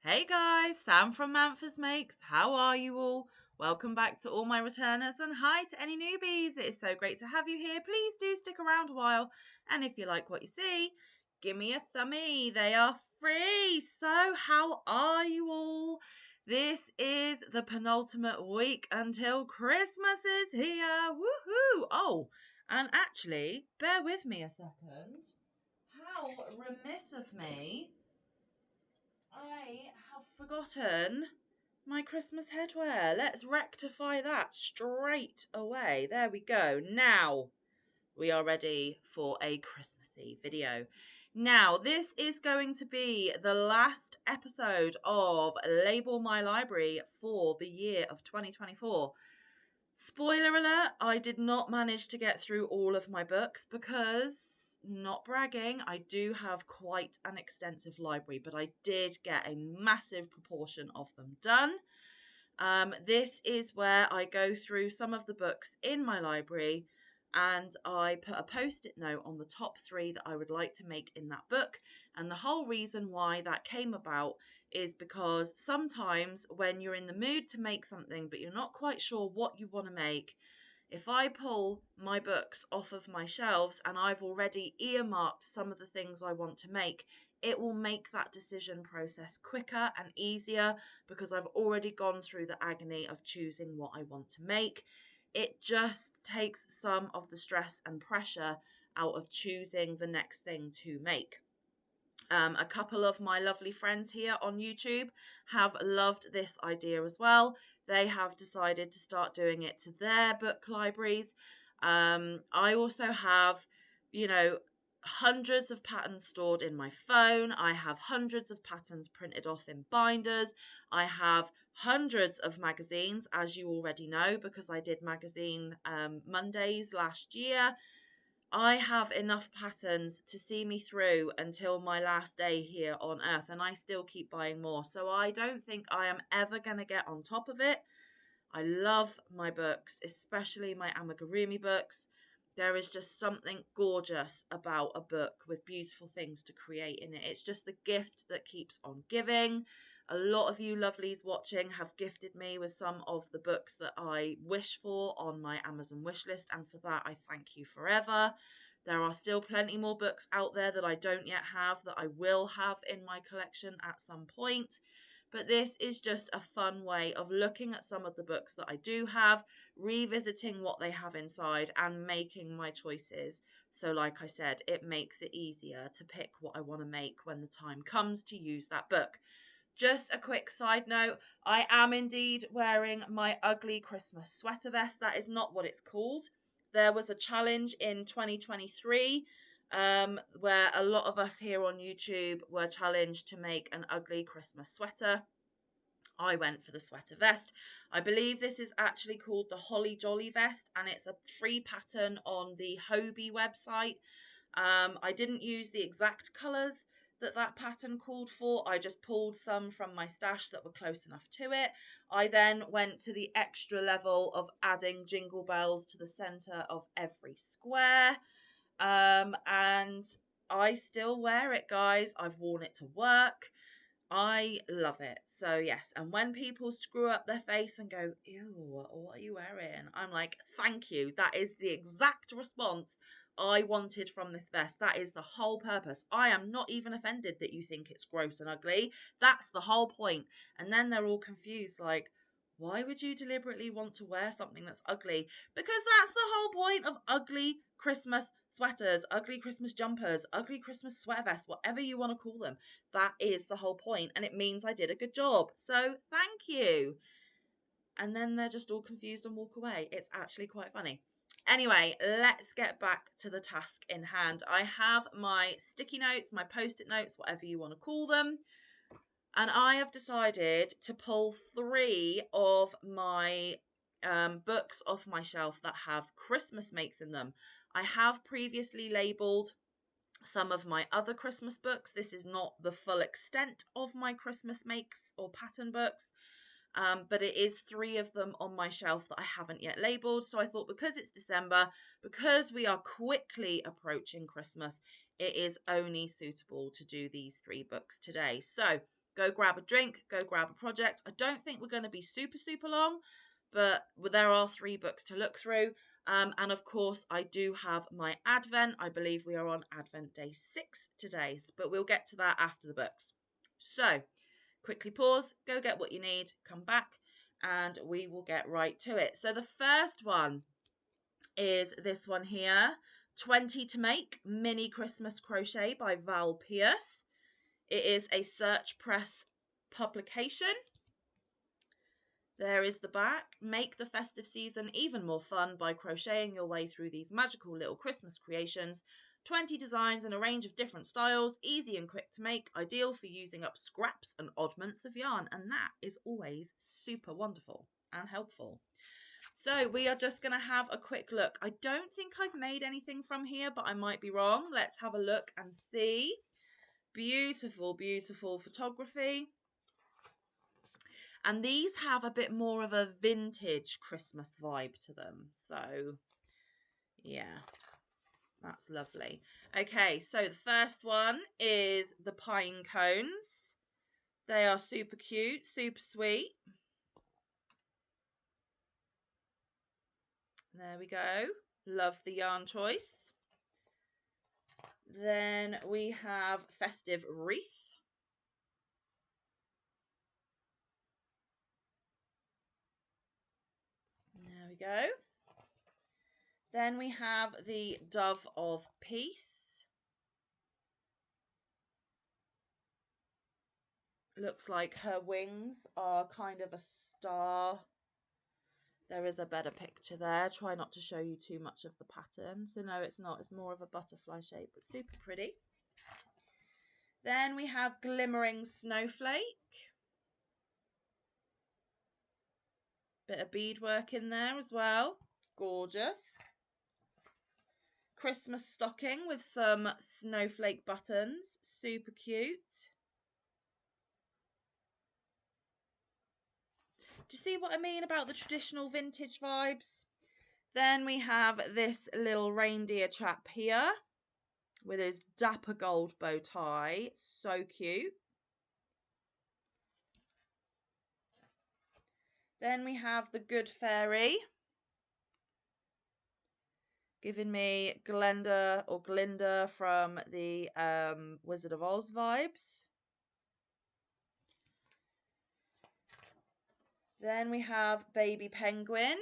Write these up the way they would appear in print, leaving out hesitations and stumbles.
Hey guys, Sam from Manfa's Makes. How are you all? Welcome back to all my returners and hi to any newbies. It is so great to have you here. Please do stick around a while. And if you like what you see, give me a thumbie. They are free. So how are you all? This is the penultimate week until Christmas is here. Woohoo! Oh, and actually, bear with me a second. How remiss of me. I have forgotten my Christmas headwear. Let's rectify that straight away. There we go. Now we are ready for a Christmassy video. Now, this is going to be the last episode of Label My Library for the year of 2024. Spoiler alert, I did not manage to get through all of my books because, not bragging, I do have quite an extensive library, but I did get a massive proportion of them done. This is where I go through some of the books in my library and I put a post-it note on the top 3 that I would like to make in that book. And the whole reason why that came about is because sometimes when you're in the mood to make something but you're not quite sure what you want to make, if I pull my books off of my shelves and I've already earmarked some of the things I want to make, it will make that decision process quicker and easier because I've already gone through the agony of choosing what I want to make. It just takes some of the stress and pressure out of choosing the next thing to make. A couple of my lovely friends here on YouTube have loved this idea as well. They have decided to start doing it to their book libraries. I also have, hundreds of patterns stored in my phone. I have hundreds of patterns printed off in binders. I have hundreds of magazines, as you already know, because I did magazine Mondays last year. I have enough patterns to see me through until my last day here on Earth, and I still keep buying more. So I don't think I am ever going to get on top of it. I love my books, especially my amigurumi books. There is just something gorgeous about a book with beautiful things to create in it. It's just the gift that keeps on giving. A lot of you lovelies watching have gifted me with some of the books that I wish for on my Amazon wish list, and for that I thank you forever. There are still plenty more books out there that I don't yet have that I will have in my collection at some point. But this is just a fun way of looking at some of the books that I do have, revisiting what they have inside and making my choices. So like I said, it makes it easier to pick what I want to make when the time comes to use that book. Just a quick side note, I am indeed wearing my ugly Christmas sweater vest. That is not what it's called. There was a challenge in 2023 where a lot of us here on YouTube were challenged to make an ugly Christmas sweater. I went for the sweater vest. I believe this is actually called the Holly Jolly vest, and it's a free pattern on the Hobie website. I didn't use the exact colours that pattern called for. I just pulled some from my stash that were close enough to it. I then went to the extra level of adding jingle bells to the centre of every square. And I still wear it, guys. I've worn it to work. I love it. So yes, and when people screw up their face and go, ew, what are you wearing? I'm like, thank you. That is the exact response I wanted from this vest. That is the whole purpose. I am not even offended that you think it's gross and ugly. That's the whole point. And then they're all confused, like, why would you deliberately want to wear something that's ugly? Because that's the whole point of ugly Christmas sweaters, ugly Christmas jumpers, ugly Christmas sweater vests, whatever you want to call them. That is the whole point, and it means I did a good job. So thank you. And then they're just all confused and walk away. It's actually quite funny. Anyway, let's get back to the task in hand. I have my sticky notes, my post-it notes, whatever you want to call them. And I have decided to pull 3 of my books off my shelf that have Christmas makes in them. I have previously labelled some of my other Christmas books. This is not the full extent of my Christmas makes or pattern books, but it is 3 of them on my shelf that I haven't yet labelled. So I thought, because it's December, because we are quickly approaching Christmas, it is only suitable to do these 3 books today. So go grab a drink, go grab a project. I don't think we're going to be super, super long, but there are 3 books to look through. And of course, I do have my Advent. I believe we are on Advent day 6 today, but we'll get to that after the books. So quickly pause, go get what you need, come back, and we will get right to it. So the first one is this one here, 20 to Make Mini Christmas Crochet by Val Pierce. It is a Search Press publication. There is the back. Make the festive season even more fun by crocheting your way through these magical little Christmas creations. 20 designs in a range of different styles, easy and quick to make, ideal for using up scraps and oddments of yarn. And that is always super wonderful and helpful. So we are just going to have a quick look. I don't think I've made anything from here, but I might be wrong. Let's have a look and see. Beautiful, beautiful photography. And these have a bit more of a vintage Christmas vibe to them. So, yeah, that's lovely. Okay, so the first one is the pine cones. They are super cute, super sweet. There we go. Love the yarn choice. Then we have Festive Wreath. There we go. Then we have the Dove of Peace. Looks like her wings are kind of a star. There is a better picture there. Try not to show you too much of the pattern. So no, it's not. It's more of a butterfly shape, but super pretty. Then we have Glimmering Snowflake. Bit of beadwork in there as well. Gorgeous. Christmas stocking with some snowflake buttons. Super cute. Do you see what I mean about the traditional vintage vibes? Then we have this little reindeer chap here with his dapper gold bow tie. So cute. Then we have the Good Fairy, giving me Glenda or Glinda from the Wizard of Oz vibes. Then we have Baby Penguin.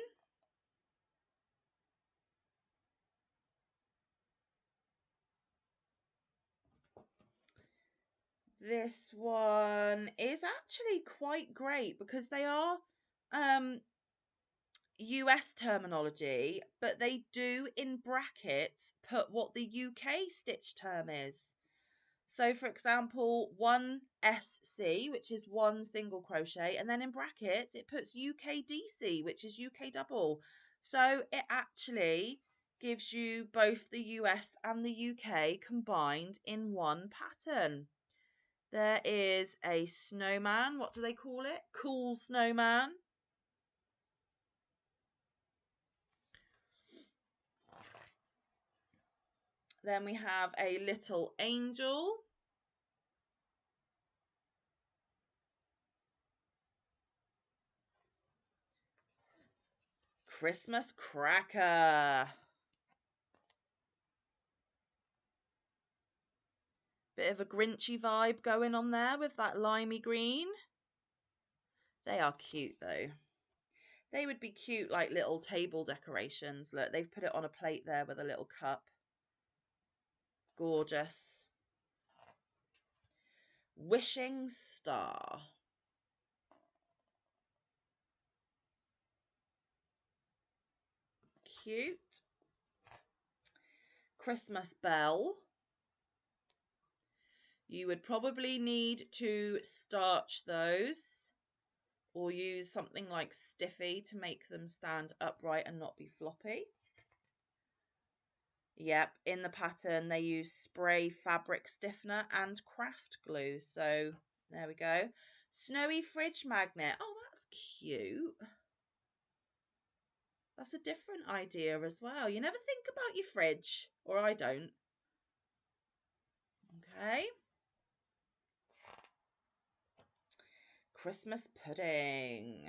This one is actually quite great because they are US terminology, but they do in brackets put what the UK stitch term is. So for example, 1SC, which is one single crochet, and then in brackets it puts UKDC, which is UK double. So it actually gives you both the US and the UK combined in one pattern. There is a snowman. What do they call it? Cool snowman. Then we have a little angel. Christmas cracker. Bit of a Grinchy vibe going on there with that limey green. They are cute though. They would be cute like little table decorations. Look, they've put it on a plate there with a little cup. Gorgeous. Wishing star. Cute. Christmas bell. You would probably need to starch those or use something like Stiffy to make them stand upright and not be floppy. Yep, in the pattern they use spray fabric stiffener and craft glue. So there we go. Snowy fridge magnet. Oh, that's cute. That's a different idea as well. You never think about your fridge, or I don't. Okay. Christmas pudding.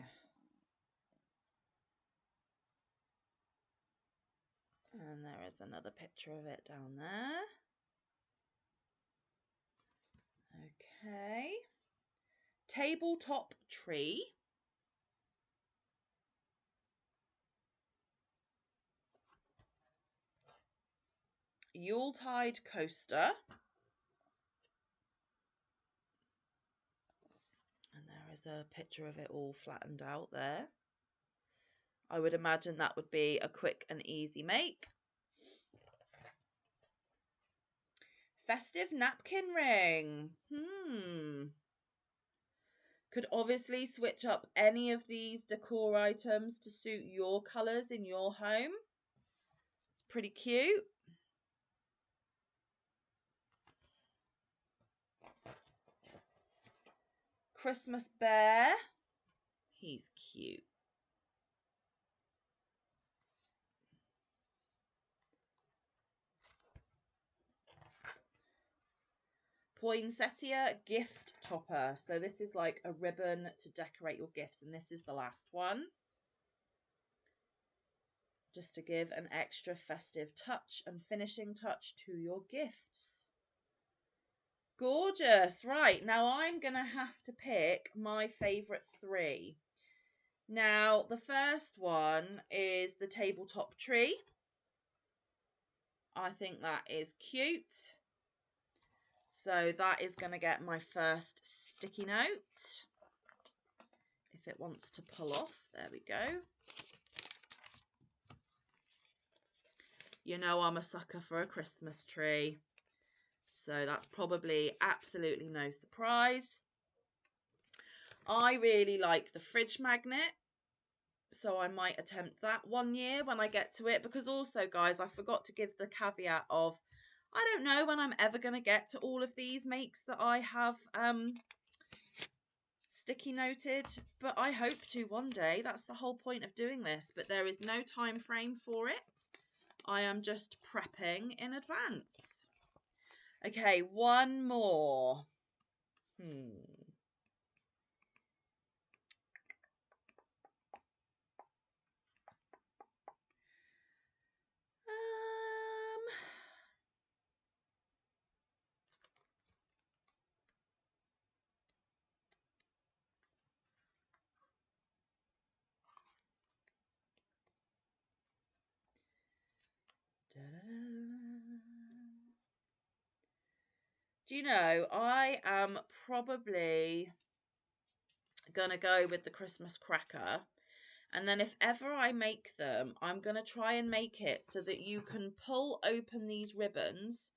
And there is another picture of it down there. Okay. Tabletop tree. Yuletide coaster. And there is a picture of it all flattened out there. I would imagine that would be a quick and easy make. Festive napkin ring. Could obviously switch up any of these decor items to suit your colours in your home. It's pretty cute. Christmas bear. He's cute. Poinsettia gift topper. So this is like a ribbon to decorate your gifts, and this is the last one. Just to give an extra festive touch and finishing touch to your gifts. Gorgeous. Right, now I'm going to have to pick my favourite three. Now, the first one is the tabletop tree. I think that is cute. So that is going to get my first sticky note. If it wants to pull off, there we go. You know I'm a sucker for a Christmas tree. So that's probably absolutely no surprise. I really like the fridge magnet. So I might attempt that one year when I get to it. Because also, guys, I forgot to give the caveat of, I don't know when I'm ever going to get to all of these makes that I have sticky noted. But I hope to one day. That's the whole point of doing this. But there is no time frame for it. I am just prepping in advance. Okay, one more. Do you know, I am probably going to go with the Christmas cracker. And then if ever I make them, I'm going to try and make it so that you can pull open these ribbons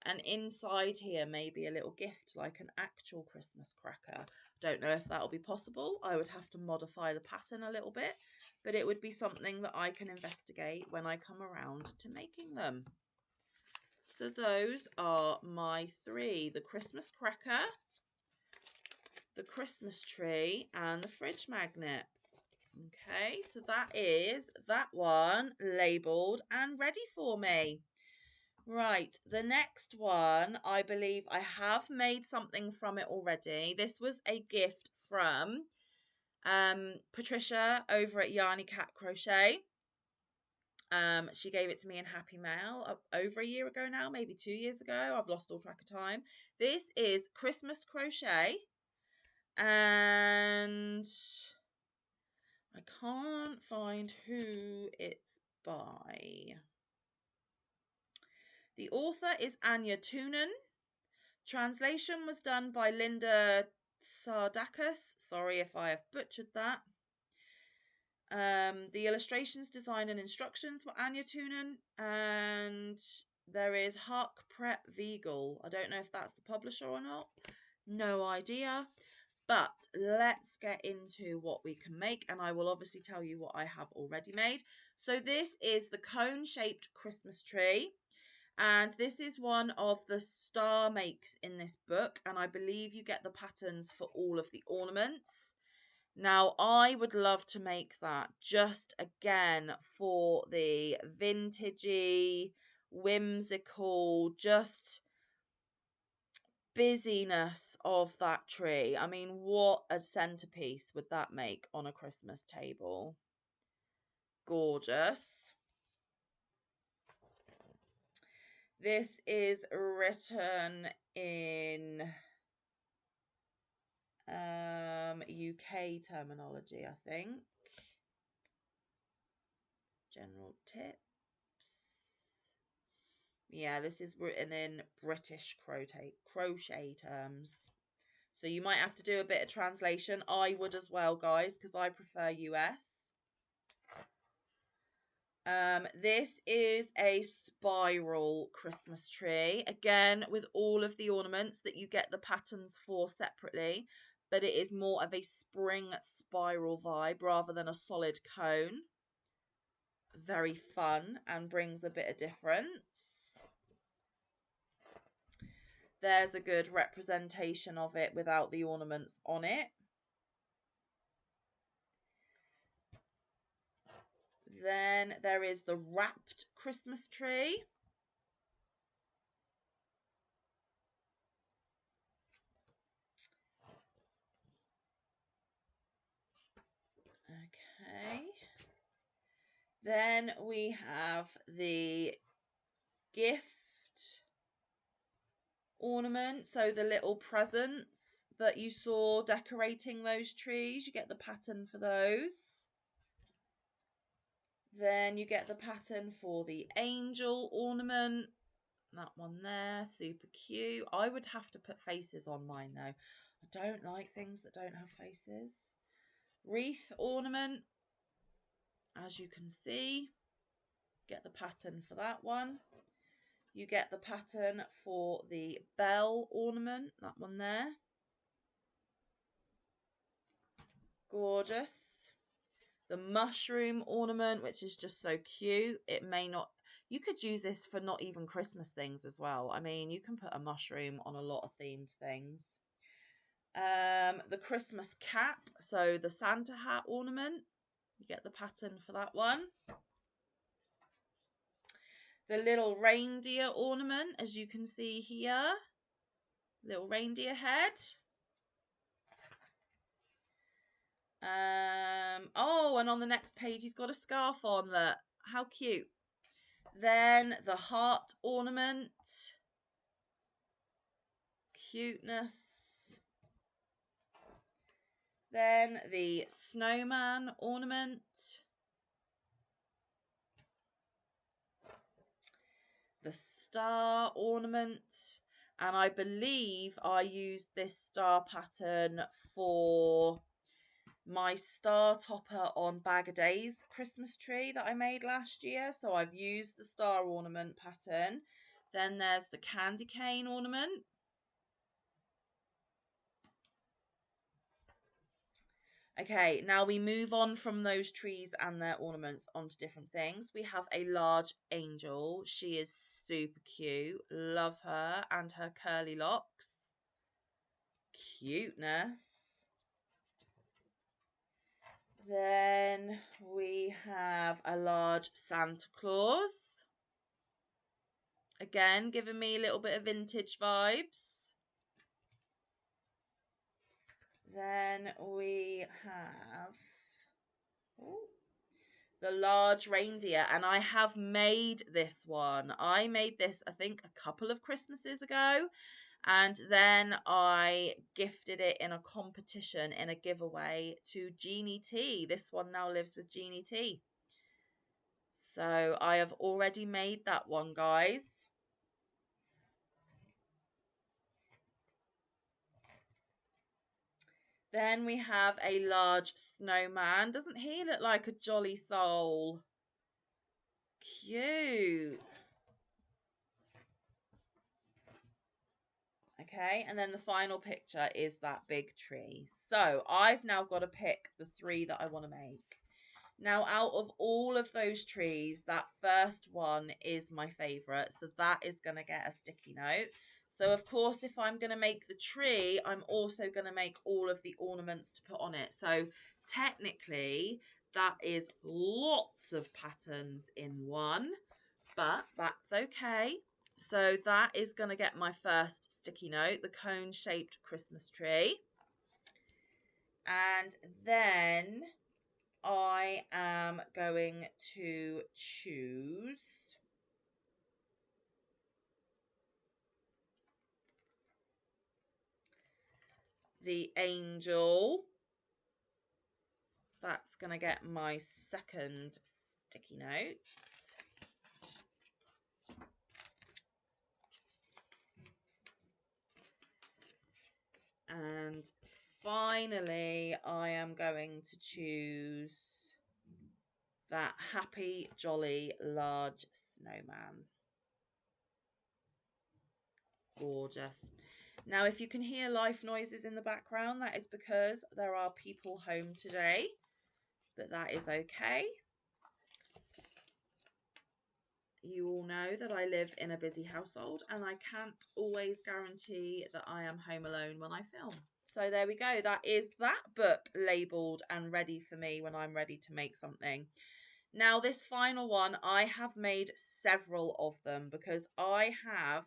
and inside here maybe a little gift like an actual Christmas cracker. Don't know if that'll be possible. I would have to modify the pattern a little bit, but it would be something that I can investigate when I come around to making them. So those are my three: the Christmas cracker, the Christmas tree, and the fridge magnet. Okay, so that is that one labelled and ready for me. Right, the next one, I believe I have made something from it already. This was a gift from Patricia over at Yarny Cat Crochet. She gave it to me in Happy Mail over a year ago now, maybe 2 years ago. I've lost all track of time. This is Christmas crochet, and I can't find who it's by. The author is Anya Toonan. Translation was done by Linda Sardakis. Sorry if I have butchered that. The illustrations, design and instructions were Anya Toonan, and there is Hark Prep Vegal. I don't know if that's the publisher or not. No idea. But let's get into what we can make, and I will obviously tell you what I have already made. So this is the cone-shaped Christmas tree, and this is one of the star makes in this book, and I believe you get the patterns for all of the ornaments. Now, I would love to make that just again for the vintagey, whimsical, just busyness of that tree. I mean, what a centerpiece would that make on a Christmas table? Gorgeous. This is written in UK terminology, I think. General tips. Yeah, this is written in British crochet terms. So you might have to do a bit of translation. I would as well, guys, because I prefer US. This is a spiral Christmas tree, again with all of the ornaments that you get the patterns for separately, but it is more of a spring spiral vibe rather than a solid cone. Very fun and brings a bit of difference. There's a good representation of it without the ornaments on it. Then there is the wrapped Christmas tree. Okay. Then we have the gift ornament. So the little presents that you saw decorating those trees, you get the pattern for those. Then you get the pattern for the angel ornament. That one there, super cute. I would have to put faces on mine though. I don't like things that don't have faces. Wreath ornament, as you can see. Get the pattern for that one. You get the pattern for the bell ornament, that one there. Gorgeous. The mushroom ornament, which is just so cute. It may not, you could use this for not even Christmas things as well. I mean, you can put a mushroom on a lot of themed things. The Christmas cap, so the Santa hat ornament. You get the pattern for that one. The little reindeer ornament, as you can see here. Little reindeer head. Oh, and on the next page he's got a scarf on. Look, how cute. Then the heart ornament. Cuteness. Then the snowman ornament. The star ornament. And I believe I used this star pattern for my star topper on Bag O' Days Christmas tree that I made last year. So I've used the star ornament pattern. Then there's the candy cane ornament. Okay, now we move on from those trees and their ornaments onto different things. We have a large angel. She is super cute. Love her and her curly locks. Cuteness. Then we have a large Santa Claus. Again, giving me a little bit of vintage vibes. Then we have the large reindeer, and I have made this one. I made this, I think, a couple of Christmases ago, and then I gifted it in a competition, in a giveaway to Jeannie T. This one now lives with Jeannie T. So I have already made that one, guys. Then we have a large snowman. Doesn't he look like a jolly soul? Cute. Okay, and then the final picture is that big tree. So I've now got to pick the 3 that I want to make. Now, out of all of those trees, that first one is my favourite. So that is going to get a sticky note. So, of course, if I'm going to make the tree, I'm also going to make all of the ornaments to put on it. So, technically, that is lots of patterns in one, but that's okay. So that is going to get my first sticky note, the cone-shaped Christmas tree. And then I am going to choose the angel. That's going to get my second sticky notes. And finally, I am going to choose that happy, jolly, large snowman. Gorgeous. Now, if you can hear life noises in the background, that is because there are people home today, but that is okay. You all know that I live in a busy household and I can't always guarantee that I am home alone when I film. So there we go. That is that book labelled and ready for me when I'm ready to make something. Now, this final one, I have made several of them because I have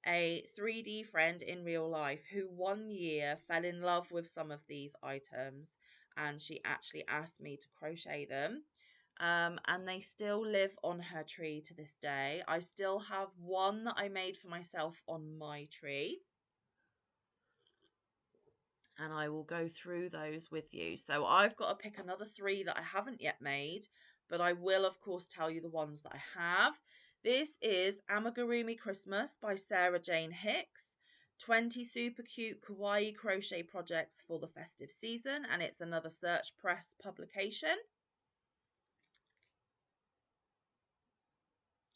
a 3D friend in real life who one year fell in love with some of these items and she actually asked me to crochet them. And they still live on her tree to this day. I still have one that I made for myself on my tree. And I will go through those with you. So I've got to pick another 3 that I haven't yet made, but I will, of course, tell you the ones that I have. This is Amigurumi Christmas by Sarah Jane Hicks. 20 super cute kawaii crochet projects for the festive season, and it's another Search Press publication.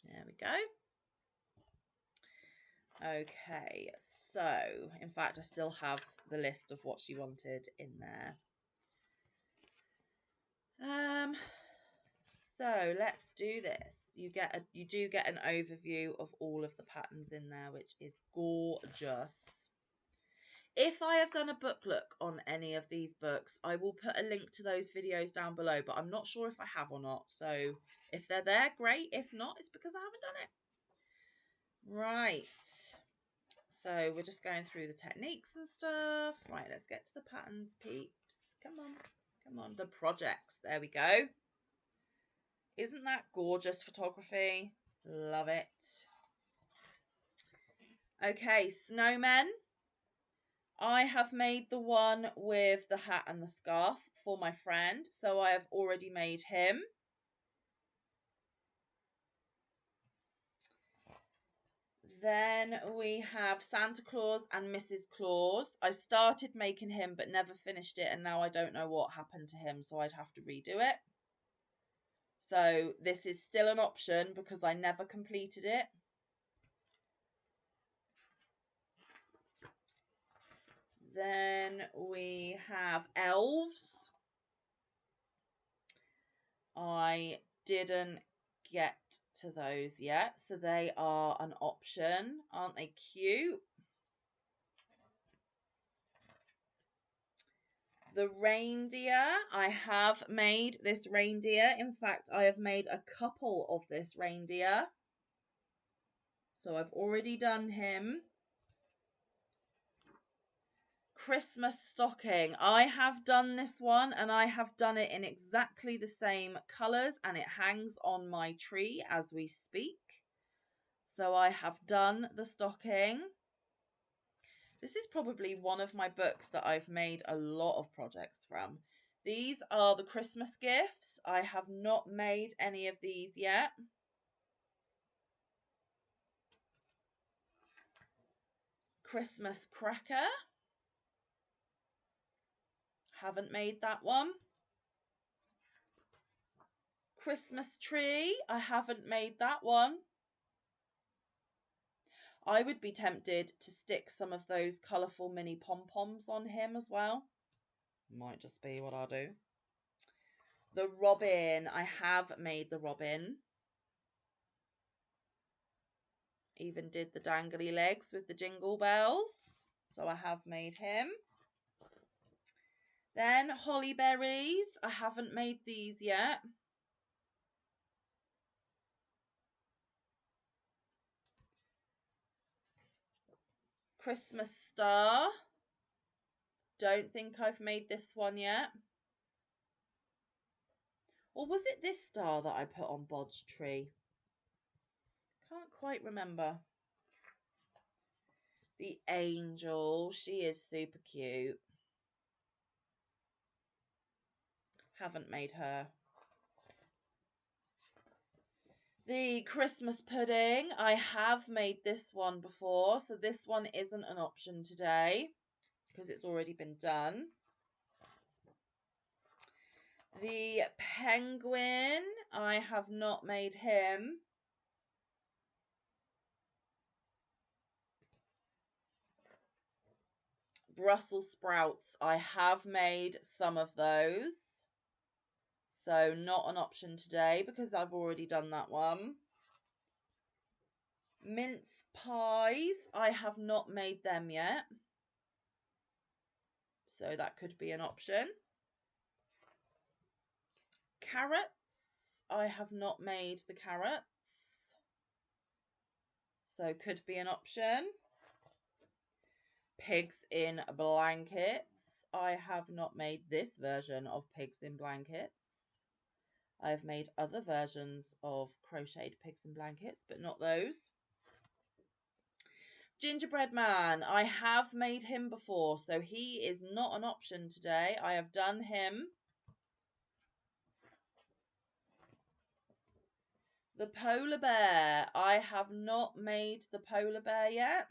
There we go. Okay, so in fact I still have the list of what she wanted in there. So let's do this. You do get an overview of all of the patterns in there, which is gorgeous. If I have done a book look on any of these books, I will put a link to those videos down below, but I'm not sure if I have or not. So if they're there, great. If not, it's because I haven't done it. Right. So we're just going through the techniques and stuff. Right, let's get to the patterns, peeps. Come on, come on. The projects. There we go. Isn't that gorgeous photography? Love it. Okay, snowmen. I have made the one with the hat and the scarf for my friend, so I have already made him. Then we have Santa Claus and Mrs. Claus. I started making him but never finished it, and now I don't know what happened to him, so I'd have to redo it. So this is still an option because I never completed it. Then we have elves. I didn't get to those yet, so they are an option. Aren't they cute? The reindeer, I have made this reindeer. In fact, I have made a couple of this reindeer. So I've already done him. Christmas stocking. I have done this one and I have done it in exactly the same colours and it hangs on my tree as we speak. So I have done the stocking. This is probably one of my books that I've made a lot of projects from. These are the Christmas gifts. I have not made any of these yet. Christmas cracker. Haven't made that one. Christmas tree. I haven't made that one. I would be tempted to stick some of those colourful mini pom-poms on him as well. Might just be what I'll do. The robin. I have made the robin. Even did the dangly legs with the jingle bells. So I have made him. Then holly berries. I haven't made these yet. Christmas star. Don't think I've made this one yet. Or was it this star that I put on Bod's tree? Can't quite remember. The angel. She is super cute. Haven't made her. The Christmas pudding. I have made this one before, so this one isn't an option today because it's already been done. The penguin. I have not made him. Brussels sprouts. I have made some of those. So not an option today because I've already done that one. Mince pies. I have not made them yet. So that could be an option. Carrots. I have not made the carrots. So could be an option. Pigs in blankets. I have not made this version of pigs in blankets. I have made other versions of crocheted pigs in blankets, but not those. Gingerbread man. I have made him before, so he is not an option today. I have done him. The polar bear. I have not made the polar bear yet.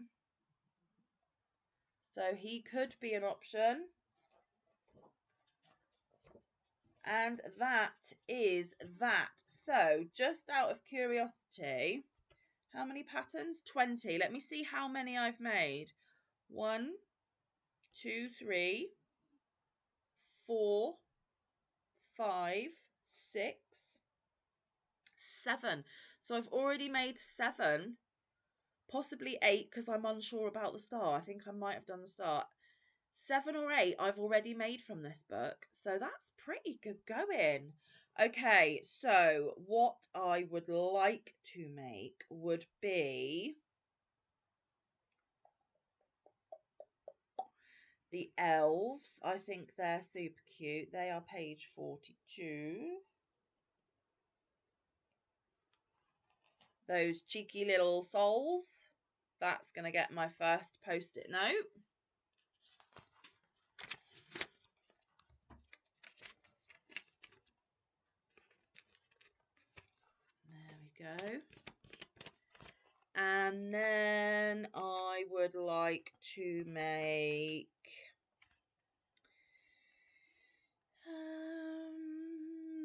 So he could be an option. And that is that. So just out of curiosity, how many patterns? 20. Let me see how many I've made. 1, 2, 3, 4, 5, 6, 7. So I've already made 7, possibly 8 because I'm unsure about the star. I think I might have done the star. 7 or 8 I've already made from this book. So that's pretty good going. Okay, so what I would like to make would be the elves. I think they're super cute. They are page 42. Those cheeky little souls. That's going to get my first post-it note. There we go. And then I would like to make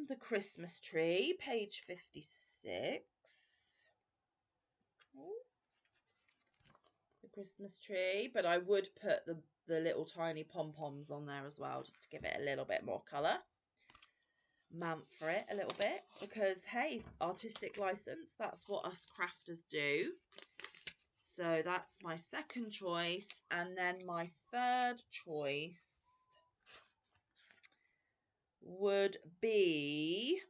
the Christmas tree, page 56. Ooh. The Christmas tree, but I would put the little tiny pom-poms on there as well, just to give it a little bit more colour. Manfa it a little bit, because hey, artistic license, that's what us crafters do. So that's my second choice. And then my third choice would be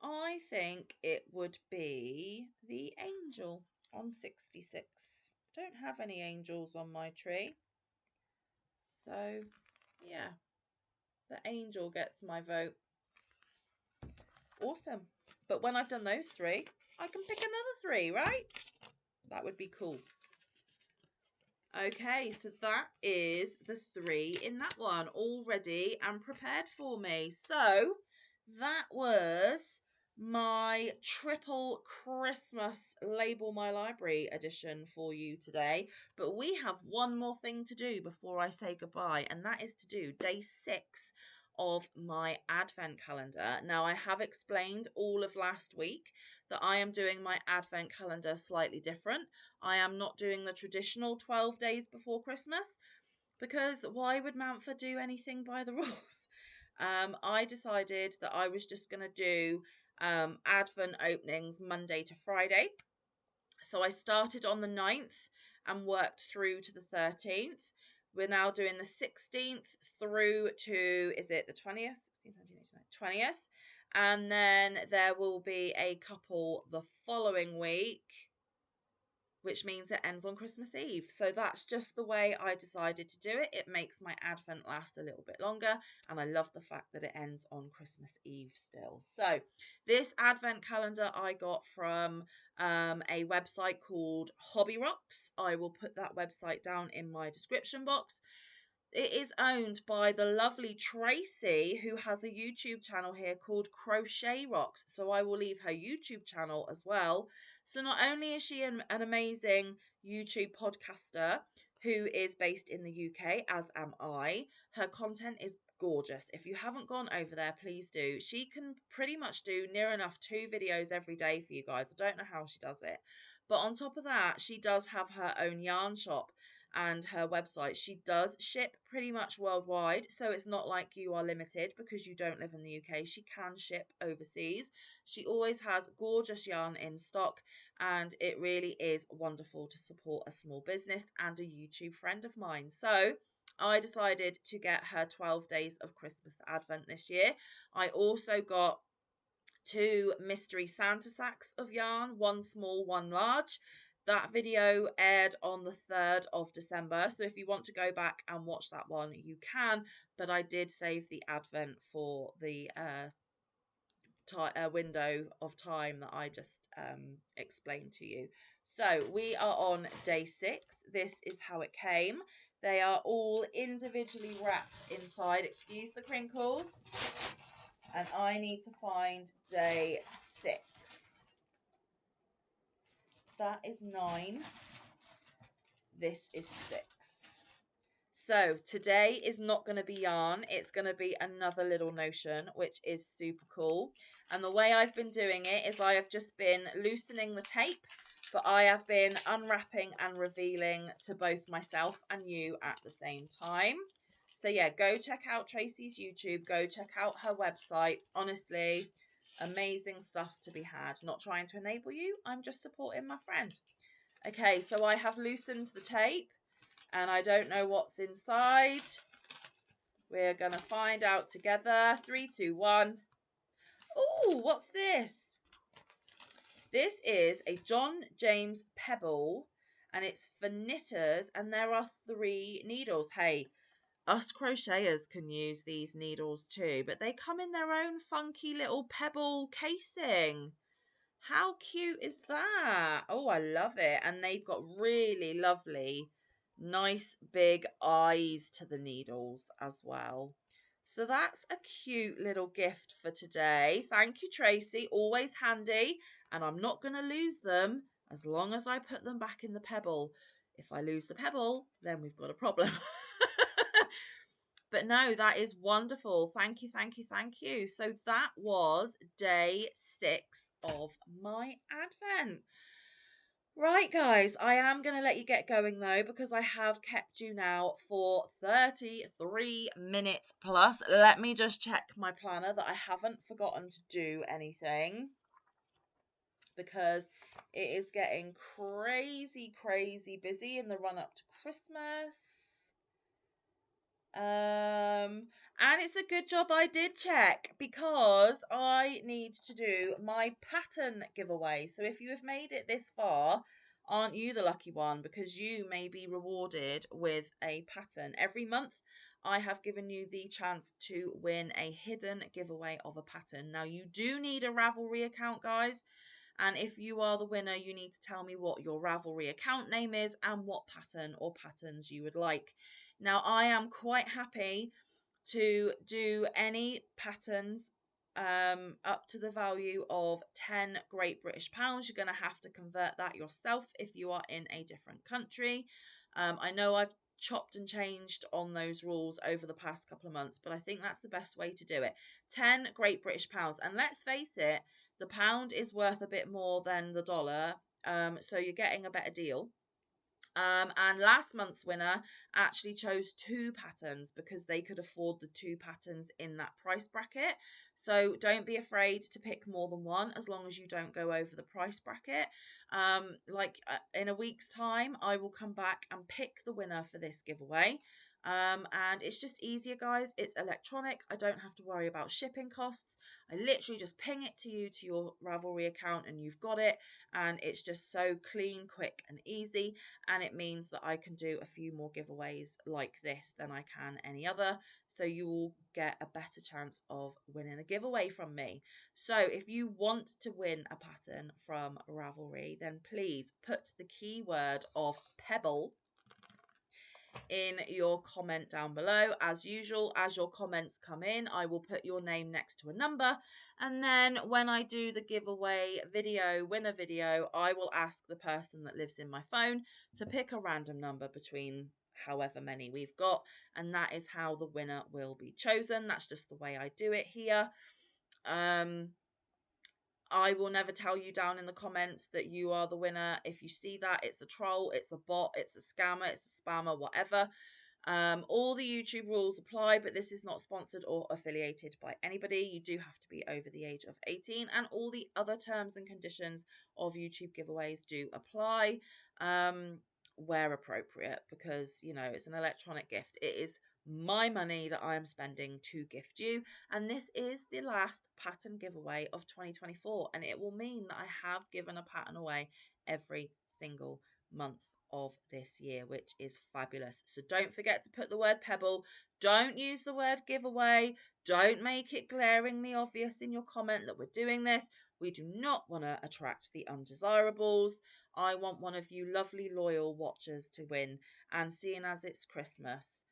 I think it would be the angel on 66. Don't have any angels on my tree. So, yeah, the angel gets my vote. Awesome. But when I've done those 3, I can pick another 3, right? That would be cool. Okay, so that is the 3 in that one, all ready and prepared for me. So that was my triple Christmas Label My Library edition for you today. But we have one more thing to do before I say goodbye, and that is to do day 6 of my advent calendar. Now, I have explained all of last week that I am doing my advent calendar slightly different. I am not doing the traditional 12 days before Christmas, because why would Manfa do anything by the rules? I decided that I was just going to do advent openings Monday to Friday. So I started on the 9th and worked through to the 13th. We're now doing the 16th through to, is it the 20th? 16th, 17th, 18th, 20th. And then there will be a couple the following week, which means it ends on Christmas Eve. So that's just the way I decided to do it. It makes my Advent last a little bit longer, and I love the fact that it ends on Christmas Eve still. So this Advent calendar I got from a website called Hobby Rocks. I will put that website down in my description box. It is owned by the lovely Tracy, who has a YouTube channel here called Crochet Rocks. So I will leave her YouTube channel as well. So not only is she an amazing YouTube podcaster who is based in the UK, as am I, her content is gorgeous. If you haven't gone over there, please do. She can pretty much do near enough 2 videos every day for you guys. I don't know how she does it. But on top of that, she does have her own yarn shop and her website. She does ship pretty much worldwide, so it's not like you are limited because you don't live in the UK. She can ship overseas. She always has gorgeous yarn in stock, and it really is wonderful to support a small business and a YouTube friend of mine. So I decided to get her 12 days of Christmas Advent this year. I also got 2 mystery Santa sacks of yarn, one small, one large. That video aired on the 3rd of December, so if you want to go back and watch that one, you can, but I did save the Advent for the window of time that I just explained to you. So we are on day 6. This is how it came. They are all individually wrapped inside. Excuse the crinkles. And I need to find day 6. That is 9. This is 6. So today is not going to be yarn. It's going to be another little notion, which is super cool. And the way I've been doing it is I have just been loosening the tape, but I have been unwrapping and revealing to both myself and you at the same time. So yeah, go check out Tracy's YouTube. Go check out her website. Honestly, amazing stuff to be had. Not trying to enable you. I'm just supporting my friend. Okay, so I have loosened the tape and I don't know what's inside. We're going to find out together. 3, 2, 1. Oh, what's this? This is a John James Pebble, and it's for knitters, and there are 3 needles. Hey, us crocheters can use these needles too, but they come in their own funky little pebble casing. How cute is that? Oh, I love it. And they've got really lovely, nice big eyes to the needles as well. So that's a cute little gift for today. Thank you, Tracy. Always handy. And I'm not going to lose them as long as I put them back in the pebble. If I lose the pebble, then we've got a problem. But no, that is wonderful. Thank you, thank you, thank you. So that was day 6 of my Advent. Right, guys, I am going to let you get going though, because I have kept you now for 33 minutes plus. Let me just check my planner that I haven't forgotten to do anything, because it is getting crazy, crazy busy in the run up to Christmas. And it's a good job I did check, because I need to do my pattern giveaway. So if you have made it this far, aren't you the lucky one? Because you may be rewarded with a pattern. Every month I have given you the chance to win a hidden giveaway of a pattern. Now you do need a Ravelry account, guys. And if you are the winner, you need to tell me what your Ravelry account name is and what pattern or patterns you would like. Now, I am quite happy to do any patterns up to the value of 10 Great British pounds. You're going to have to convert that yourself if you are in a different country. I know I've chopped and changed on those rules over the past couple of months, but I think that's the best way to do it. 10 Great British pounds. And let's face it, the pound is worth a bit more than the dollar, so you're getting a better deal. And last month's winner actually chose 2 patterns because they could afford the 2 patterns in that price bracket. So don't be afraid to pick more than one as long as you don't go over the price bracket. In a week's time, I will come back and pick the winner for this giveaway. And it's just easier, guys. It's electronic. I don't have to worry about shipping costs. I literally just ping it to you to your Ravelry account and you've got it. And it's just so clean, quick and easy. And it means that I can do a few more giveaways like this than I can any other. So you will get a better chance of winning a giveaway from me. So if you want to win a pattern from Ravelry, then please put the keyword of pebble in your comment down below. As usual, as your comments come in, I will put your name next to a number, and then when I do the giveaway video, winner video, I will ask the person that lives in my phone to pick a random number between however many we've got, and that is how the winner will be chosen. That's just the way I do it here. I will never tell you down in the comments that you are the winner. If you see that, it's a troll, it's a bot, it's a scammer, it's a spammer, whatever. All the YouTube rules apply, but this is not sponsored or affiliated by anybody. You do have to be over the age of 18, and all the other terms and conditions of YouTube giveaways do apply where appropriate, because, you know, it's an electronic gift. It is my money that I am spending to gift you, and this is the last pattern giveaway of 2024, and it will mean that I have given a pattern away every single month of this year, which is fabulous. So don't forget to put the word pebble. Don't use the word giveaway. Don't make it glaringly obvious in your comment that we're doing this. We do not want to attract the undesirables. I want one of you lovely loyal watchers to win, and seeing as it's Christmas,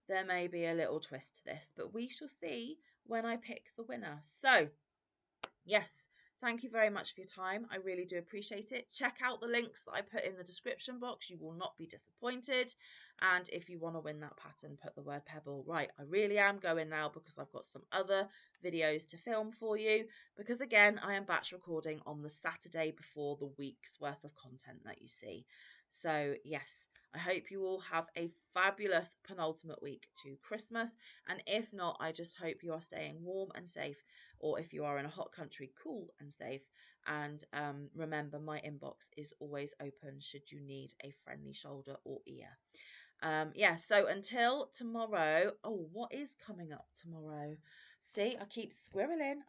there may be a little twist to this, but we shall see when I pick the winner. So, yes, thank you very much for your time. I really do appreciate it. Check out the links that I put in the description box. You will not be disappointed. And if you want to win that pattern, put the word pebble. Right, I really am going now because I've got some other videos to film for you. Because again, I am batch recording on the Saturday before the week's worth of content that you see. So yes, I hope you all have a fabulous penultimate week to Christmas. And if not, I just hope you are staying warm and safe, or if you are in a hot country, cool and safe. And remember, my inbox is always open should you need a friendly shoulder or ear. Yeah, so until tomorrow. Oh, what is coming up tomorrow? See, I keep squirreling.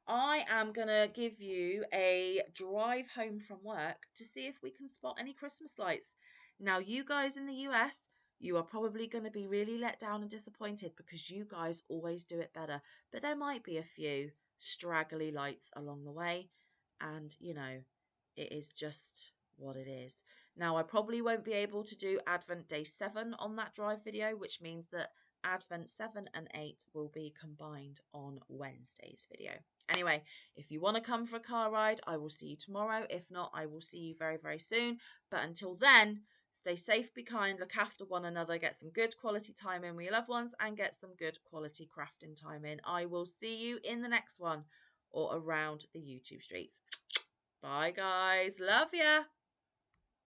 I am going to give you a drive home from work to see if we can spot any Christmas lights. Now, you guys in the US, you are probably going to be really let down and disappointed because you guys always do it better. But there might be a few straggly lights along the way. And, you know, it is just what it is. Now, I probably won't be able to do Advent Day 7 on that drive video, which means that Advent 7 and 8 will be combined on Wednesday's video. Anyway, if you want to come for a car ride, I will see you tomorrow. If not, I will see you very, very soon. But until then, stay safe, be kind, look after one another, get some good quality time in with your loved ones, and get some good quality crafting time in. I will see you in the next one or around the YouTube streets. Bye, guys. Love ya.